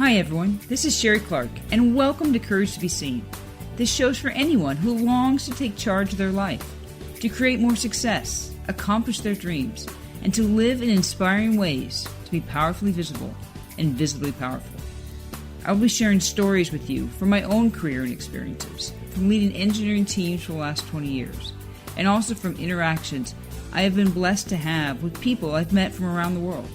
Hi everyone, this is Sherry Clark, and welcome to Courage to Be Seen. This show's for anyone who longs to take charge of their life, to create more success, accomplish their dreams, and to live in inspiring ways to be powerfully visible and visibly powerful. I'll be sharing stories with you from my own career and experiences, from leading engineering teams for the last 20 years, and also from interactions I have been blessed to have with people I've met from around the world.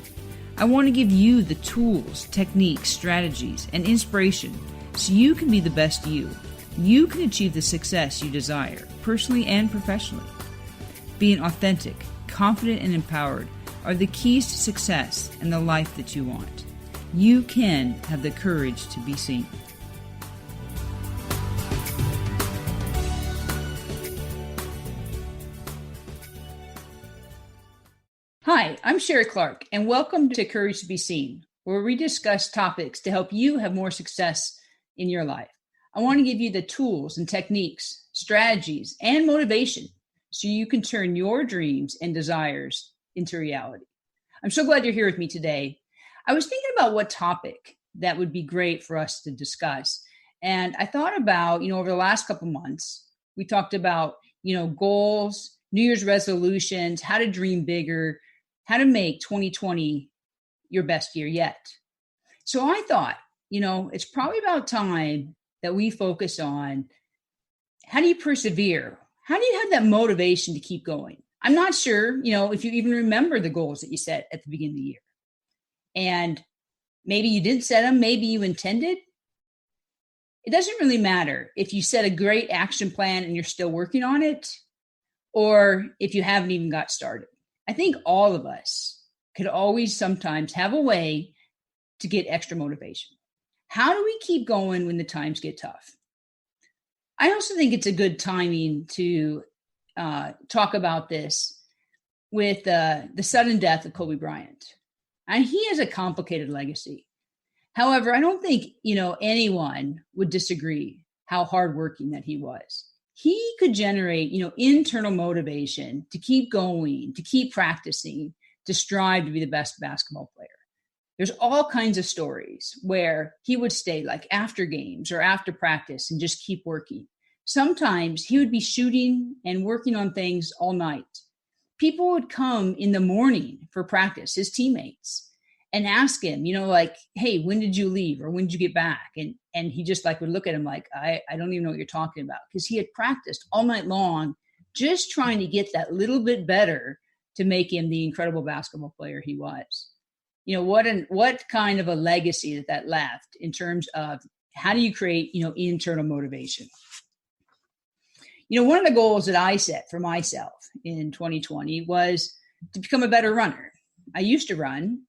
I want to give you the tools, techniques, strategies, and inspiration so you can be the best you. You can achieve the success you desire, personally and professionally. Being authentic, confident, and empowered are the keys to success and the life that you want. You can have the courage to be seen. Hi, I'm Sherry Clark, and welcome to Courage to Be Seen, where we discuss topics to help you have more success in your life. I want to give you the tools and techniques, strategies, and motivation so you can turn your dreams and desires into reality. I'm so glad you're here with me today. I was thinking about what topic that would be great for us to discuss. And I thought about, over the last couple months, we talked about, goals, New Year's resolutions, how to dream bigger, how to make 2020 your best year yet. So I thought, it's probably about time that we focus on how do you persevere? How do you have that motivation to keep going? I'm not sure, if you even remember the goals that you set at the beginning of the year. And maybe you did set them, maybe you intended. It doesn't really matter if you set a great action plan and you're still working on it, or if you haven't even got started. I think all of us could always sometimes have a way to get extra motivation. How do we keep going when the times get tough? I also think it's a good timing to talk about this with the sudden death of Kobe Bryant. And he has a complicated legacy. However, I don't think, anyone would disagree how hardworking that he was. He could generate, internal motivation to keep going, to keep practicing, to strive to be the best basketball player. There's all kinds of stories where he would stay like after games or after practice and just keep working. Sometimes he would be shooting and working on things all night. People would come in the morning for practice, his teammates, and ask him, hey, when did you leave or when did you get back? And he just would look at him like, I don't even know what you're talking about, because he had practiced all night long just trying to get that little bit better to make him the incredible basketball player he was. What kind of a legacy that left in terms of how do you create, internal motivation? One of the goals that I set for myself in 2020 was to become a better runner. I used to run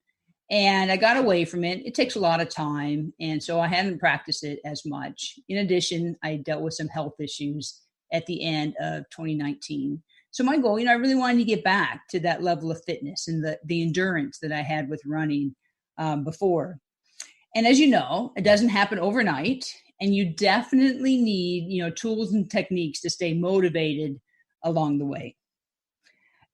and I got away from it. It takes a lot of time. And so I hadn't practiced it as much. In addition, I dealt with some health issues at the end of 2019. So my goal, I really wanted to get back to that level of fitness and the endurance that I had with running before. And as you know, it doesn't happen overnight. And you definitely need, tools and techniques to stay motivated along the way.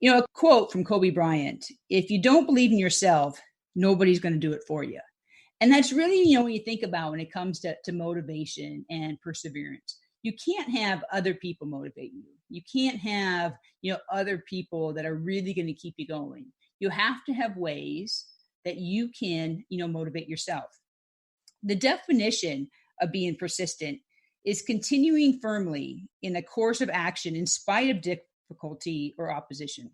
A quote from Kobe Bryant: if you don't believe in yourself, nobody's going to do it for you. And that's really, when you think about when it comes to motivation and perseverance, you can't have other people motivate you. You can't have, other people that are really going to keep you going. You have to have ways that you can, motivate yourself. The definition of being persistent is continuing firmly in a course of action in spite of difficulty or opposition.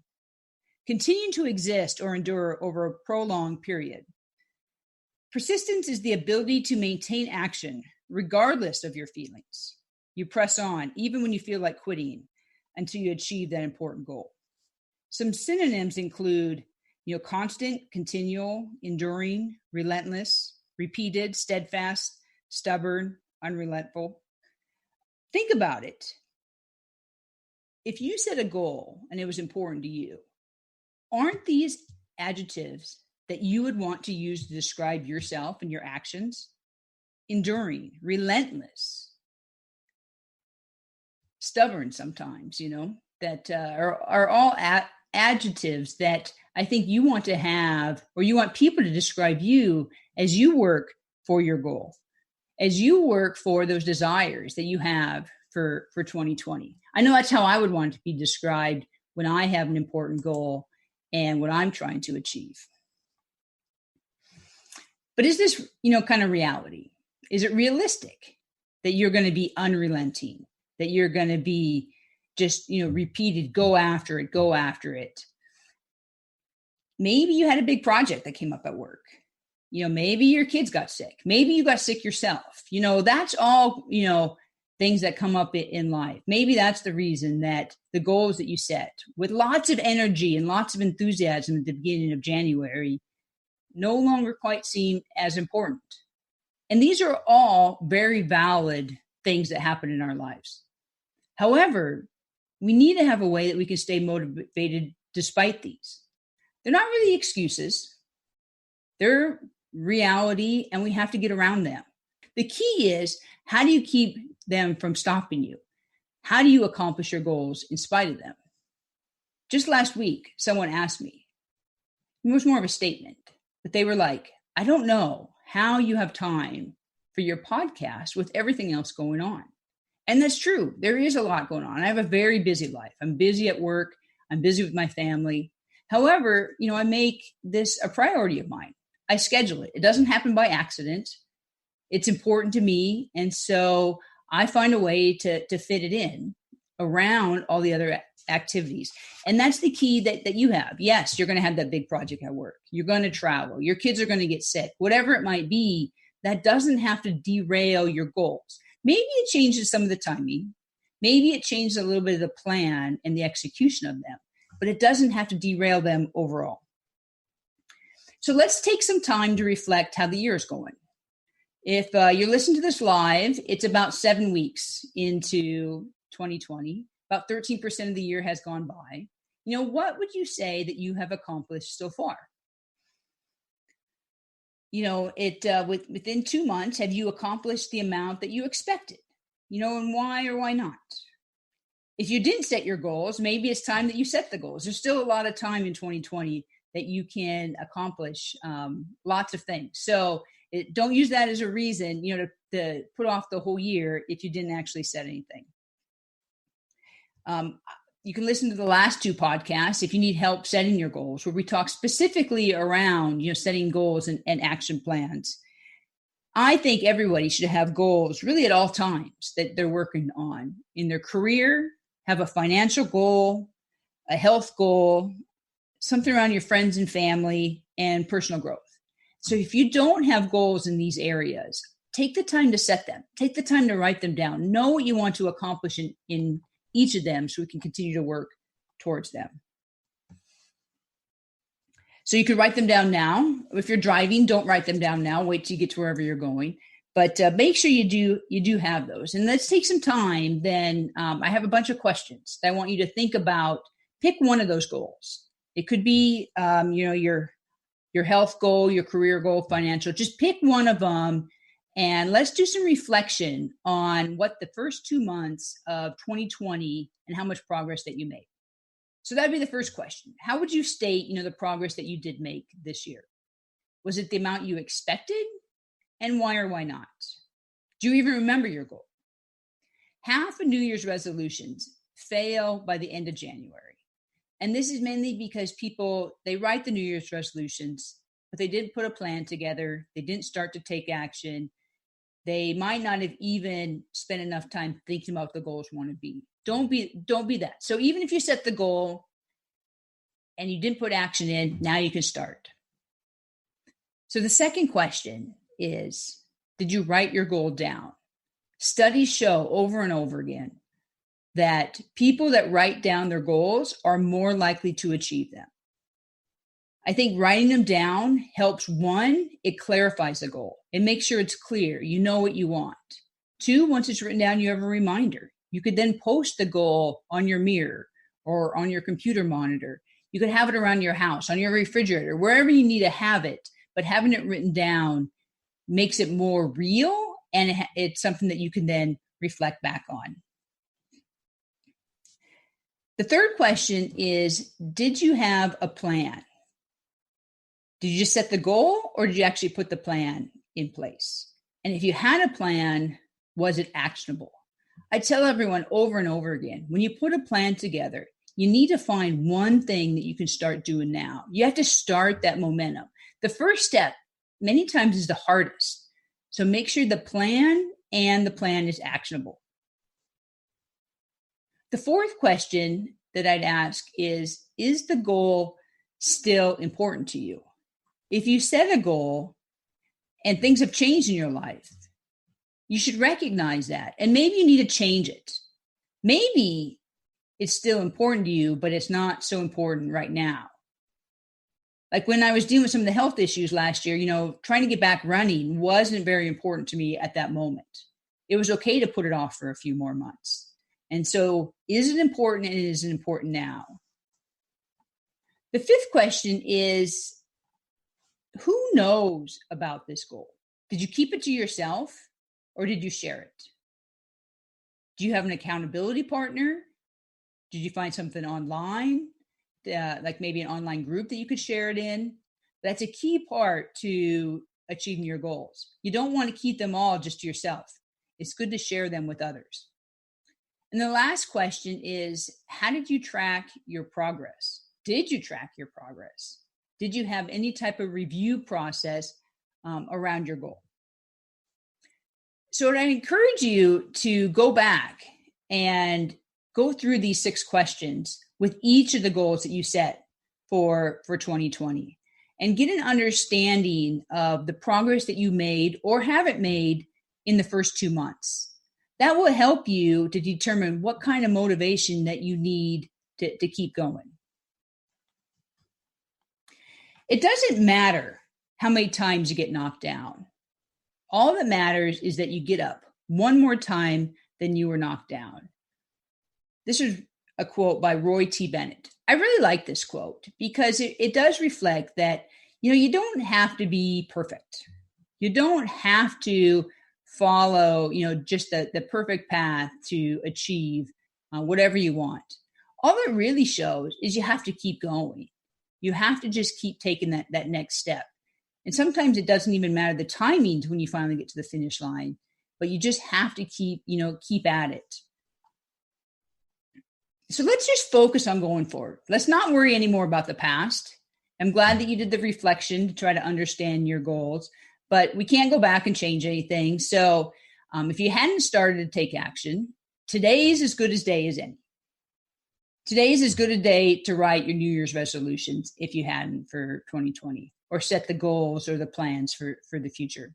Continuing to exist or endure over a prolonged period. Persistence is the ability to maintain action regardless of your feelings. You press on even when you feel like quitting until you achieve that important goal. Some synonyms include, constant, continual, enduring, relentless, repeated, steadfast, stubborn, unrelenting. Think about it. If you set a goal and it was important to you, aren't these adjectives that you would want to use to describe yourself and your actions? Enduring, relentless, stubborn sometimes, that are all adjectives that I think you want to have, or you want people to describe you as you work for your goal, as you work for those desires that you have for 2020. I know that's how I would want it to be described when I have an important goal and what I'm trying to achieve. But is this, kind of reality? Is it realistic that you're going to be unrelenting, that you're going to be just, repeated, go after it? Maybe you had a big project that came up at work. Maybe your kids got sick. Maybe you got sick yourself. That's all, things that come up in life. Maybe that's the reason that the goals that you set with lots of energy and lots of enthusiasm at the beginning of January no longer quite seem as important. And these are all very valid things that happen in our lives. However, we need to have a way that we can stay motivated despite these. They're not really excuses. They're reality, and we have to get around them. The key is, how do you keep them from stopping you? How do you accomplish your goals in spite of them? Just last week, someone asked me, it was more of a statement, but they were like, I don't know how you have time for your podcast with everything else going on. And that's true. There is a lot going on. I have a very busy life. I'm busy at work. I'm busy with my family. However, I make this a priority of mine. I schedule it. It doesn't happen by accident. It's important to me. And so I find a way to fit it in around all the other activities. And that's the key that you have. Yes, you're going to have that big project at work. You're going to travel. Your kids are going to get sick. Whatever it might be, that doesn't have to derail your goals. Maybe it changes some of the timing. Maybe it changes a little bit of the plan and the execution of them, but it doesn't have to derail them overall. So let's take some time to reflect how the year is going. If you're listening to this live, it's about 7 weeks into 2020. About 13% of the year has gone by. What would you say that you have accomplished so far? Within 2 months, have you accomplished the amount that you expected? And why or why not? If you didn't set your goals, maybe it's time that you set the goals. There's still a lot of time in 2020 that you can accomplish lots of things. So don't use that as a reason, to put off the whole year if you didn't actually set anything. You can listen to the last 2 podcasts if you need help setting your goals, where we talk specifically around, setting goals and action plans. I think everybody should have goals really at all times that they're working on in their career, have a financial goal, a health goal, something around your friends and family, and personal growth. So if you don't have goals in these areas, take the time to set them. Take the time to write them down. Know what you want to accomplish in each of them so we can continue to work towards them. So you can write them down now. If you're driving, don't write them down now. Wait till you get to wherever you're going. But make sure you do have those. And let's take some time. Then I have a bunch of questions that I want you to think about. Pick one of those goals. It could be, your health goal, your career goal, financial. Just pick one of them, and let's do some reflection on what the first 2 months of 2020 and how much progress that you made. So that'd be the first question. How would you state, the progress that you did make this year? Was it the amount you expected? And why or why not? Do you even remember your goal? Half of New Year's resolutions fail by the end of January. And this is mainly because people, they write the New Year's resolutions, but they didn't put a plan together. They didn't start to take action. They might not have even spent enough time thinking about what the goals want to be. Don't be that. So even if you set the goal and you didn't put action in, now you can start. So the second question is, did you write your goal down? Studies show over and over again that people that write down their goals are more likely to achieve them. I think writing them down helps. 1, it clarifies the goal. It makes sure it's clear. You know what you want. 2, once it's written down, you have a reminder. You could then post the goal on your mirror or on your computer monitor. You could have it around your house, on your refrigerator, wherever you need to have it. But having it written down makes it more real, and it's something that you can then reflect back on. The third question is, did you have a plan? Did you just set the goal, or did you actually put the plan in place? And if you had a plan, was it actionable? I tell everyone over and over again, when you put a plan together, you need to find one thing that you can start doing now. You have to start that momentum. The first step many times is the hardest. So make sure the plan is actionable. The fourth question that I'd ask is the goal still important to you? If you set a goal and things have changed in your life, you should recognize that. And maybe you need to change it. Maybe it's still important to you, but it's not so important right now. Like when I was dealing with some of the health issues last year, trying to get back running wasn't very important to me at that moment. It was okay to put it off for a few more months. And so is it important, and is it important now? The fifth question is, who knows about this goal? Did you keep it to yourself, or did you share it? Do you have an accountability partner? Did you find something online, like maybe an online group that you could share it in? That's a key part to achieving your goals. You don't want to keep them all just to yourself. It's good to share them with others. And the last question is, how did you track your progress? Did you track your progress? Did you have any type of review process around your goal? So I encourage you to go back and go through these 6 questions with each of the goals that you set for 2020 and get an understanding of the progress that you made or haven't made in the first 2 months. That will help you to determine what kind of motivation that you need to keep going. It doesn't matter how many times you get knocked down. All that matters is that you get up one more time than you were knocked down. This is a quote by Roy T. Bennett. I really like this quote because it does reflect that, you don't have to be perfect. You don't have to follow, just the perfect path to achieve whatever you want. All it really shows is you have to keep going. You have to just keep taking that next step. And sometimes it doesn't even matter the timings when you finally get to the finish line, but you just have to keep at it. So let's just focus on going forward. Let's not worry anymore about the past. I'm glad that you did the reflection to try to understand your goals, but we can't go back and change anything. So if you hadn't started to take action, today's as good a day as any. Today's as good a day to write your New Year's resolutions if you hadn't for 2020, or set the goals or the plans for the future.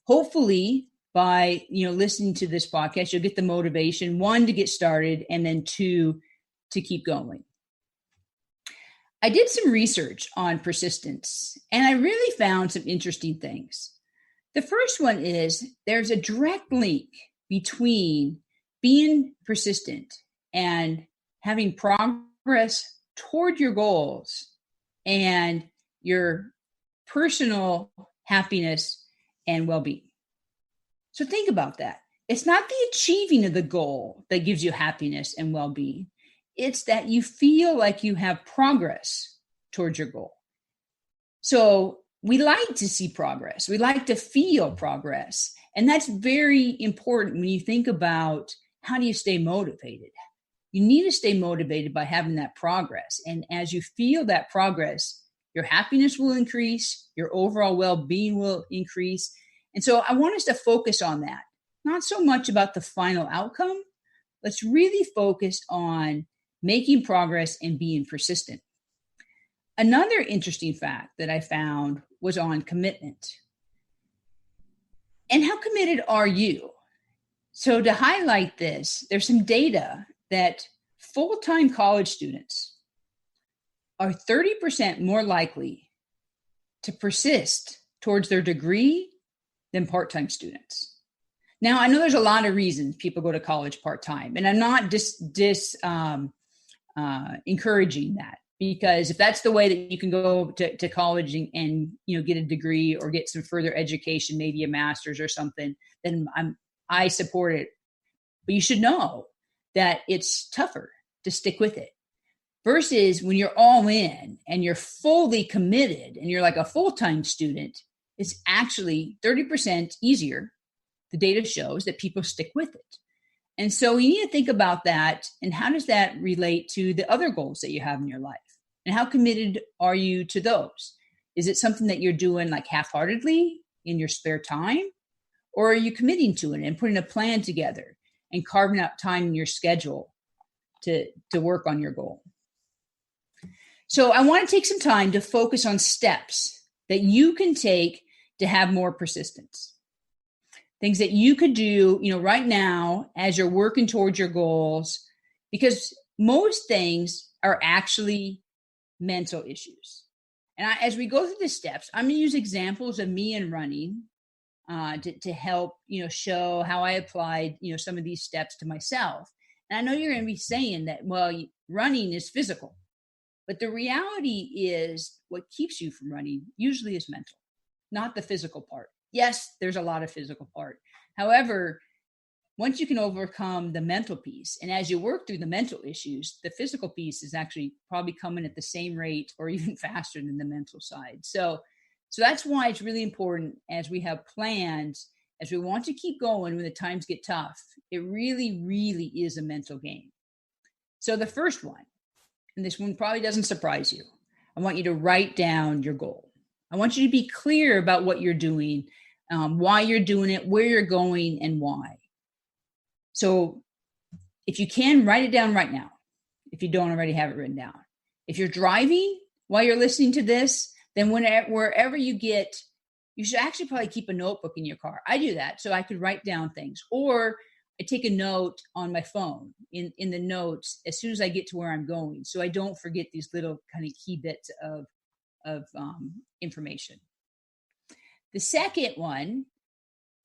Hopefully, by listening to this podcast, you'll get the motivation, 1, to get started, and then 2, to keep going. I did some research on persistence, and I really found some interesting things. The first one is there's a direct link between being persistent and having progress toward your goals and your personal happiness and well-being. So think about that. It's not the achieving of the goal that gives you happiness and well-being. It's that you feel like you have progress towards your goal. So we like to see progress. We like to feel progress. And that's very important when you think about how do you stay motivated. You need to stay motivated by having that progress. And as you feel that progress, your happiness will increase, your overall well-being will increase. And so I want us to focus on that, not so much about the final outcome. Let's really focus on making progress and being persistent. Another interesting fact that I found was on commitment. And how committed are you? So to highlight this, there's some data that full-time college students are 30% more likely to persist towards their degree than part-time students. Now, I know there's a lot of reasons people go to college part-time, and I'm not encouraging that, because if that's the way that you can go to college and get a degree or get some further education, maybe a master's or something, then I support it. But you should know that it's tougher to stick with it versus when you're all in and you're fully committed and you're like a full-time student. it's actually 30% easier. The data shows that people stick with it. And so you need to think about that. And how does that relate to the other goals that you have in your life? And how committed are you to those? Is it something that you're doing like half-heartedly in your spare time? Or are you committing to it and putting a plan together and carving out time in your schedule to work on your goal? So I want to take some time to focus on steps that you can take to have more persistence. Things that you could do, right now as you're working towards your goals, because most things are actually mental issues. And as we go through the steps, I'm going to use examples of me and running to help, show how I applied, some of these steps to myself. And I know you're going to be saying that, well, running is physical, but the reality is what keeps you from running usually is mental, not the physical part. Yes, there's a lot of physical part. However, once you can overcome the mental piece, and as you work through the mental issues, the physical piece is actually probably coming at the same rate or even faster than the mental side. So that's why it's really important as we have plans, as we want to keep going when the times get tough, it really, really is a mental game. So the first one, and this one probably doesn't surprise you, I want you to write down your goal. I want you to be clear about what you're doing, why you're doing it, where you're going, and why. So if you can, write it down right now, if you don't already have it written down. If you're driving while you're listening to this, then wherever you get, you should actually probably keep a notebook in your car. I do that so I could write down things. Or I take a note on my phone in the notes as soon as I get to where I'm going, so I don't forget these little kind of key bits of information. The second one,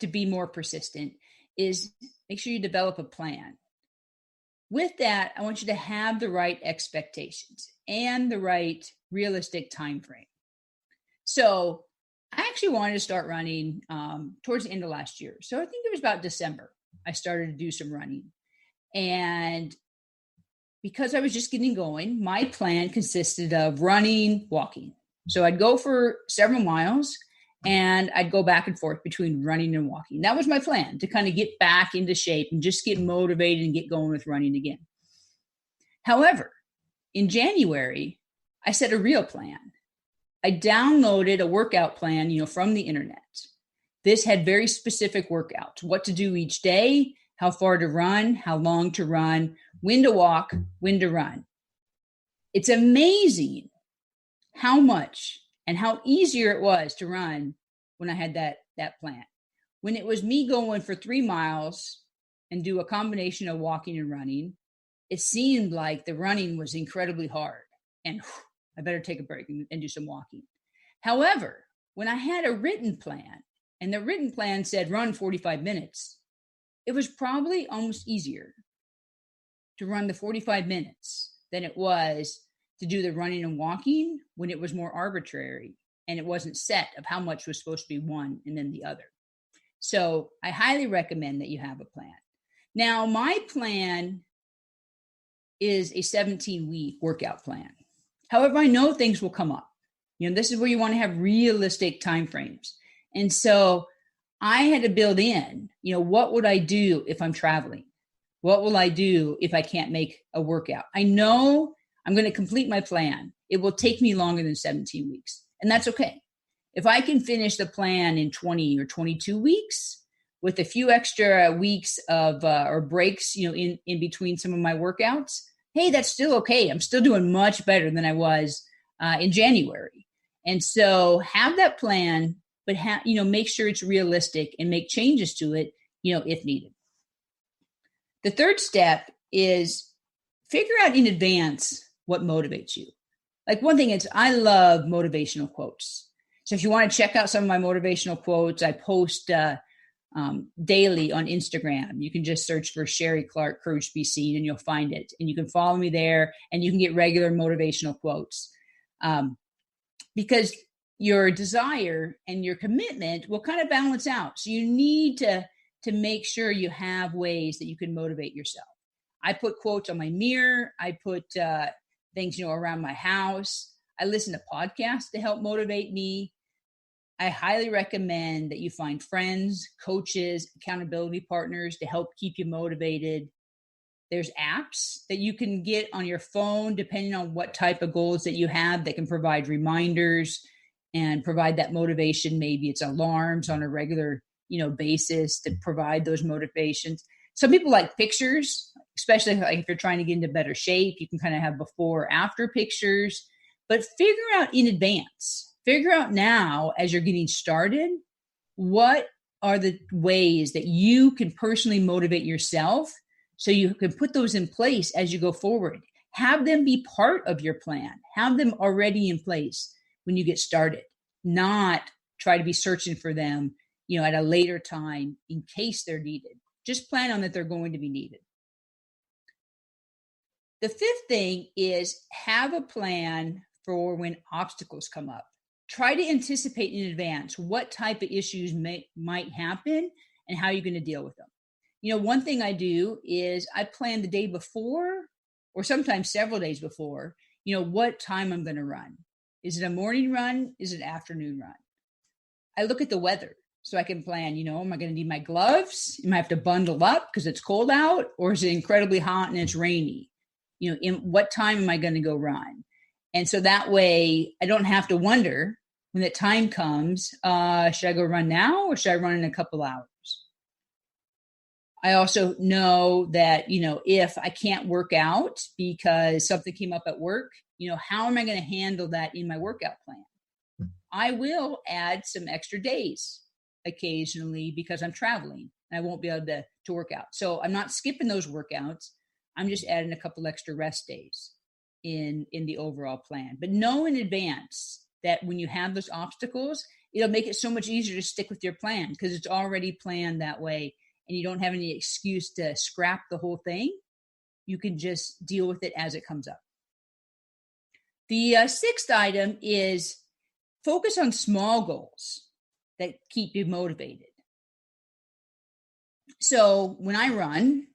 to be more persistent, is make sure you develop a plan. With that, I want you to have the right expectations and the right realistic time frame. So I actually wanted to start running towards the end of last year. So I think it was about December, I started to do some running. And because I was just getting going, my plan consisted of running, walking. So I'd go for several miles and I'd go back and forth between running and walking. That was my plan, to kind of get back into shape and just get motivated and get going with running again. However, in January, I set a real plan. I downloaded a workout plan, from the internet. This had very specific workouts, what to do each day, how far to run, how long to run, when to walk, when to run. It's amazing how much and how easier it was to run when I had that plan. When it was me going for 3 miles and do a combination of walking and running, it seemed like the running was incredibly hard and I better take a break and do some walking. However, when I had a written plan and the written plan said run 45 minutes, it was probably almost easier to run the 45 minutes than it was to do the running and walking when it was more arbitrary and it wasn't set of how much was supposed to be one and then the other. So I highly recommend that you have a plan. Now, my plan is a 17-week workout plan. However, I know things will come up. This is where you want to have realistic timeframes. And so I had to build in, what would I do if I'm traveling? What will I do if I can't make a workout? I know I'm going to complete my plan. It will take me longer than 17 weeks. And that's okay. If I can finish the plan in 20 or 22 weeks with a few extra weeks of or breaks, in between some of my workouts, hey, that's still okay. I'm still doing much better than I was in January. And so have that plan, but make sure it's realistic and make changes to it, if needed. The third step is figure out in advance what motivates you. Like one thing is I love motivational quotes. So if you want to check out some of my motivational quotes, I post daily on Instagram. You can just search for Sherry Clark, Courage to Be Seen, and you'll find it. And you can follow me there and you can get regular motivational quotes. Because your desire and your commitment will kind of balance out. So you need to make sure you have ways that you can motivate yourself. I put quotes on my mirror. I put things, around my house. I listen to podcasts to help motivate me. I highly recommend that you find friends, coaches, accountability partners to help keep you motivated. There's apps that you can get on your phone, depending on what type of goals that you have, that can provide reminders and provide that motivation. Maybe it's alarms on a regular, basis to provide those motivations. Some people like pictures, especially like if you're trying to get into better shape. You can kind of have before or after pictures, but figure out in advance. Figure out now, as you're getting started, what are the ways that you can personally motivate yourself, so you can put those in place as you go forward. Have them be part of your plan. Have them already in place when you get started, not try to be searching for them, at a later time in case they're needed. Just plan on that they're going to be needed. The fifth thing is have a plan for when obstacles come up. Try to anticipate in advance what type of issues might happen and how you're going to deal with them. One thing I do is I plan the day before, or sometimes several days before, what time I'm going to run. Is it a morning run? Is it an afternoon run? I look at the weather so I can plan, am I going to need my gloves? Am I have to bundle up because it's cold out? Or is it incredibly hot and it's rainy? In what time am I going to go run? And so that way I don't have to wonder when that time comes, should I go run now or should I run in a couple hours? I also know that, if I can't work out because something came up at work, how am I going to handle that in my workout plan? I will add some extra days occasionally because I'm traveling and I won't be able to work out. So I'm not skipping those workouts. I'm just adding a couple extra rest days in the overall plan. But know in advance that when you have those obstacles, it'll make it so much easier to stick with your plan because it's already planned that way. And you don't have any excuse to scrap the whole thing. You can just deal with it as it comes up. The sixth item is focus on small goals that keep you motivated. So when I run,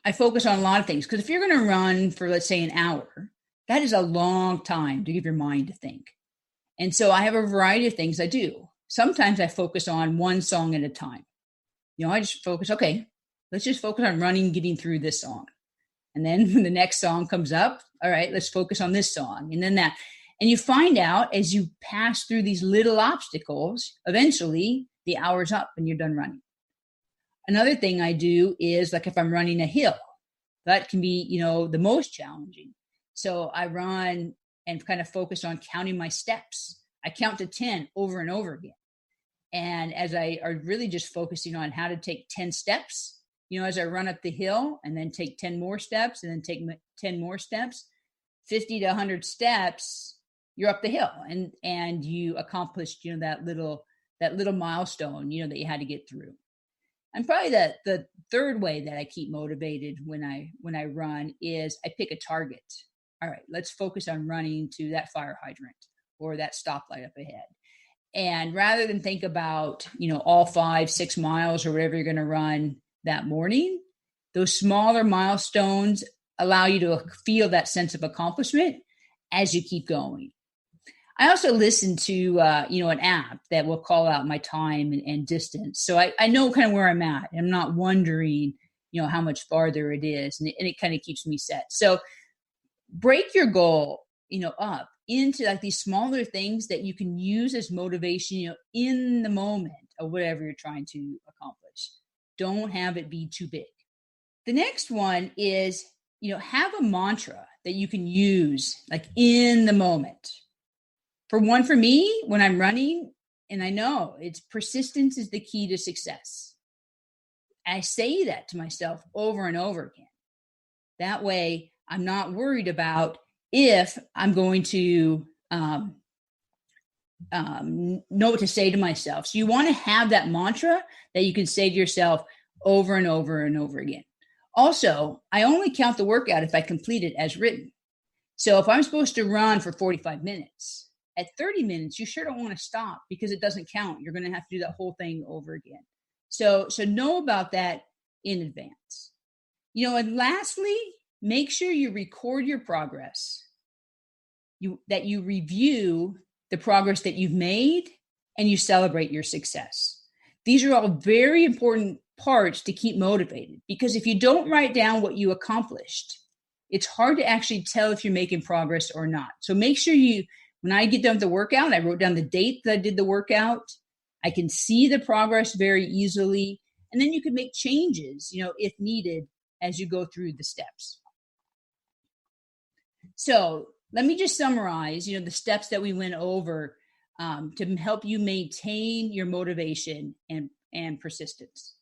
I focus on a lot of things, because if you're going to run for, let's say, an hour, that is a long time to give your mind to think. And so I have a variety of things I do. Sometimes I focus on one song at a time. I just focus, okay, let's just focus on running, getting through this song. And then when the next song comes up, all right, let's focus on this song. And then that. And you find out as you pass through these little obstacles, eventually the hour's up and you're done running. Another thing I do is, like, if I'm running a hill, that can be, the most challenging. So I run and kind of focus on counting my steps. I count to 10 over and over again. And as I are really just focusing on how to take 10 steps, as I run up the hill, and then take 10 more steps, and then take 10 more steps, 50 to 100 steps, you're up the hill, and you accomplished, that little milestone, that you had to get through. And probably the third way that I keep motivated when I run is I pick a target. All right, let's focus on running to that fire hydrant or that stoplight up ahead. And rather than think about, all 5-6 miles or whatever you're going to run that morning, those smaller milestones allow you to feel that sense of accomplishment as you keep going. I also listen to, an app that will call out my time and distance. So I know kind of where I'm at. I'm not wondering, how much farther it is. And it kind of keeps me set. So break your goal, up into like these smaller things that you can use as motivation, in the moment of whatever you're trying to accomplish. Don't have it be too big. The next one is, have a mantra that you can use like in the moment. For me, when I'm running, and I know it's persistence is the key to success. I say that to myself over and over again. That way I'm not worried about if I'm going to know what to say to myself. So you want to have that mantra that you can say to yourself over and over and over again. Also, I only count the workout if I complete it as written. So if I'm supposed to run for 45 minutes, at 30 minutes, you sure don't want to stop because it doesn't count. You're going to have to do that whole thing over again. So know about that in advance. And lastly, make sure you record your progress, that you review the progress that you've made, and you celebrate your success. These are all very important parts to keep motivated, because if you don't write down what you accomplished, it's hard to actually tell if you're making progress or not. So make sure when I get done with the workout, I wrote down the date that I did the workout. I can see the progress very easily. And then you can make changes, if needed, as you go through the steps. So let me just summarize, the steps that we went over to help you maintain your motivation and persistence.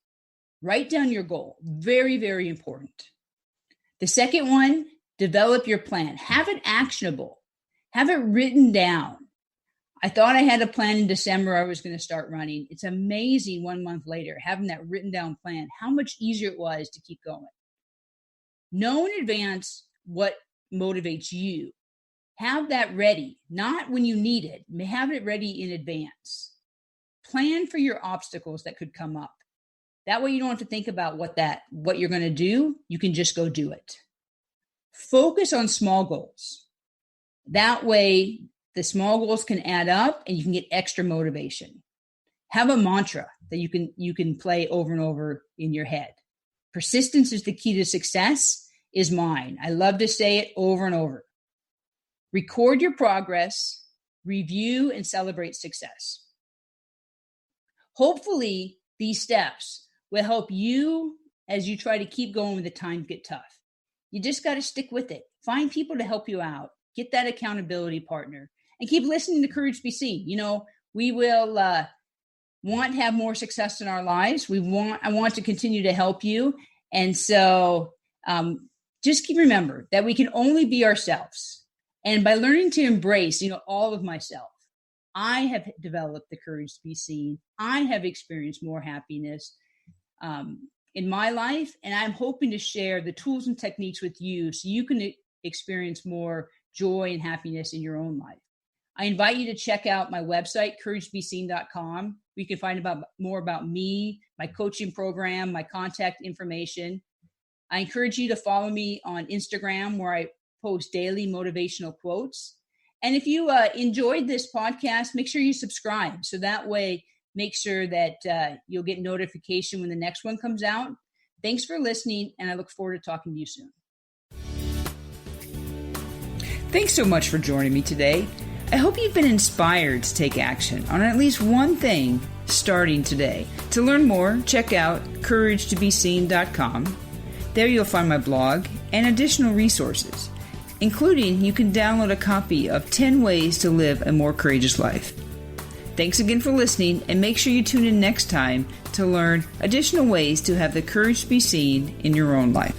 Write down your goal. Very, very important. The second one, develop your plan. Have it actionable. Have it written down. I thought I had a plan in December I was going to start running. It's amazing 1 month later, having that written down plan, how much easier it was to keep going. Know in advance what motivates you. Have that ready, not when you need it. Have it ready in advance. Plan for your obstacles that could come up. That way you don't have to think about what you're going to do. You can just go do it. Focus on small goals. That way the small goals can add up and you can get extra motivation. Have a mantra that you can play over and over in your head. Persistence is the key to success is mine. I love to say it over and over. Record your progress, review, and celebrate success. Hopefully, these steps will help you as you try to keep going when the times get tough. You just got to stick with it. Find people to help you out. Get that accountability partner. And keep listening to Courage to Be Seen. We will want to have more success in our lives. I want to continue to help you. And so just remember that we can only be ourselves. And by learning to embrace, all of myself, I have developed the courage to be seen. I have experienced more happiness in my life. And I'm hoping to share the tools and techniques with you so you can experience more joy and happiness in your own life. I invite you to check out my website, couragetobeseen.com. where you can find more about me, my coaching program, my contact information. I encourage you to follow me on Instagram, where I post daily motivational quotes. And if you enjoyed this podcast, make sure you subscribe. So that way, make sure that you'll get notification when the next one comes out. Thanks for listening, and I look forward to talking to you soon. Thanks so much for joining me today. I hope you've been inspired to take action on at least one thing starting today. To learn more, check out couragetobeseen.com. There you'll find my blog and additional resources, including you can download a copy of 10 Ways to Live a More Courageous Life. Thanks again for listening, and make sure you tune in next time to learn additional ways to have the courage to be seen in your own life.